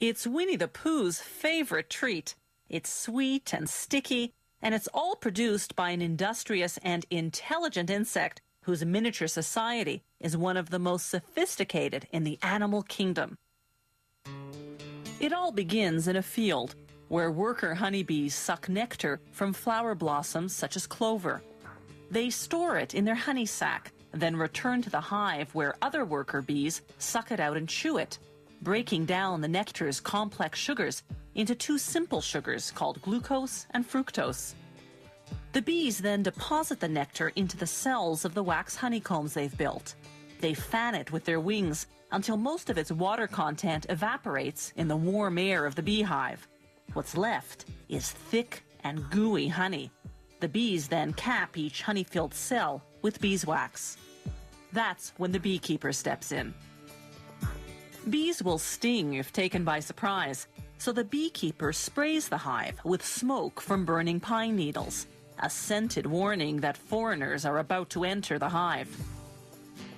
It's Winnie the Pooh's favorite treat. It's sweet and sticky, and it's all produced by an industrious and intelligent insect whose miniature society is one of the most sophisticated in the animal kingdom. It all begins in a field where worker honeybees suck nectar from flower blossoms such as clover. They store it in their honey sac, then return to the hive where other worker bees suck it out and chew it, breaking down the nectar's complex sugars into two simple sugars called glucose and fructose. The bees then deposit the nectar into the cells of the wax honeycombs they've built. They fan it with their wings until most of its water content evaporates in the warm air of the beehive. What's left is thick and gooey honey. The bees then cap each honey-filled cell with beeswax. That's when the beekeeper steps in. Bees will sting if taken by surprise, so the beekeeper sprays the hive with smoke from burning pine needles, a scented warning that foreigners are about to enter the hive.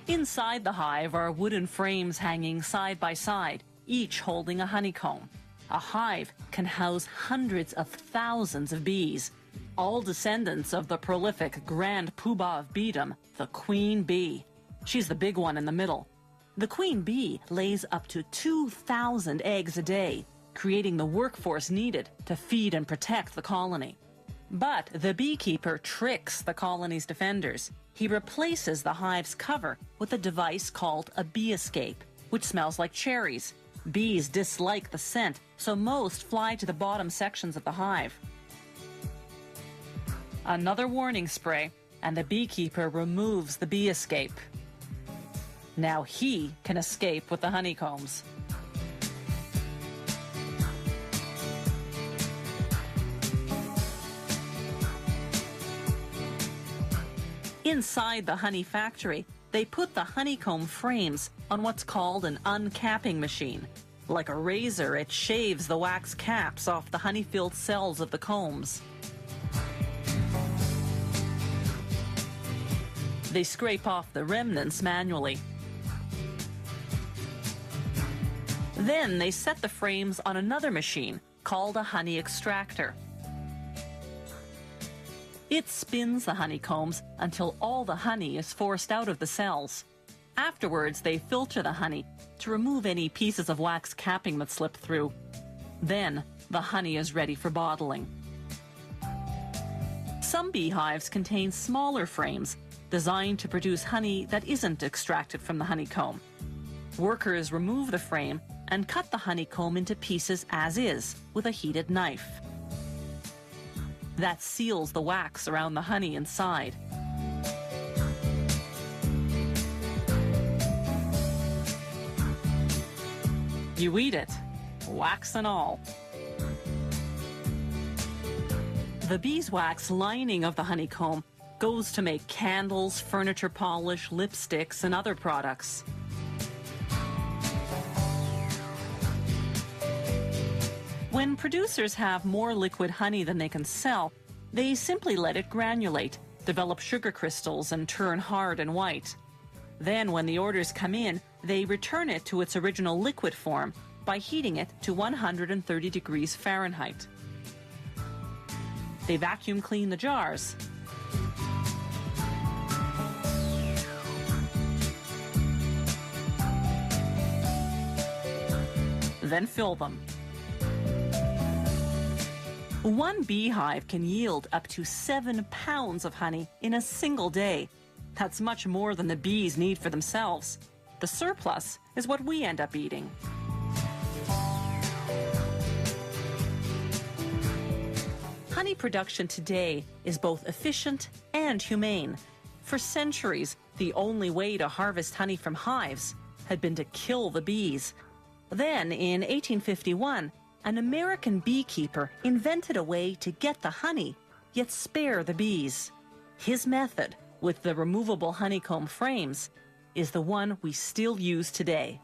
Inside the hive are wooden frames hanging side by side, each holding a honeycomb. A hive can house hundreds of thousands of bees, all descendants of the prolific grand poobah of beedom, the queen bee. She's the big one in the middle. The queen bee lays up to 2,000 eggs a day, creating the workforce needed to feed and protect the colony. But the beekeeper tricks the colony's defenders. He replaces the hive's cover with a device called a bee escape, which smells like cherries. Bees dislike the scent, so most fly to the bottom sections of the hive. Another warning spray, and the beekeeper removes the bee escape. Now he can escape with the honeycombs. Inside the honey factory, they put the honeycomb frames on what's called an uncapping machine. Like a razor, it shaves the wax caps off the honey-filled cells of the combs. They scrape off the remnants manually. Then they set the frames on another machine called a honey extractor. It spins the honeycombs until all the honey is forced out of the cells. Afterwards, they filter the honey to remove any pieces of wax capping that slip through. Then, the honey is ready for bottling. Some beehives contain smaller frames designed to produce honey that isn't extracted from the honeycomb. Workers remove the frame and cut the honeycomb into pieces as is with a heated knife. That seals the wax around the honey inside. You eat it, wax and all. The beeswax lining of the honeycomb goes to make candles, furniture polish, lipsticks, and other products. When producers have more liquid honey than they can sell, they simply let it granulate, develop sugar crystals, and turn hard and white. Then, when the orders come in, they return it to its original liquid form by heating it to 130 degrees Fahrenheit. They vacuum clean the jars. Then fill them. One beehive can yield up to 7 pounds of honey in a single day. That's much more than the bees need for themselves. The surplus is what we end up eating. Honey production today is both efficient and humane. For centuries, the only way to harvest honey from hives had been to kill the bees. Then, in 1851, an American beekeeper invented a way to get the honey, yet spare the bees. His method, with the removable honeycomb frames, is the one we still use today.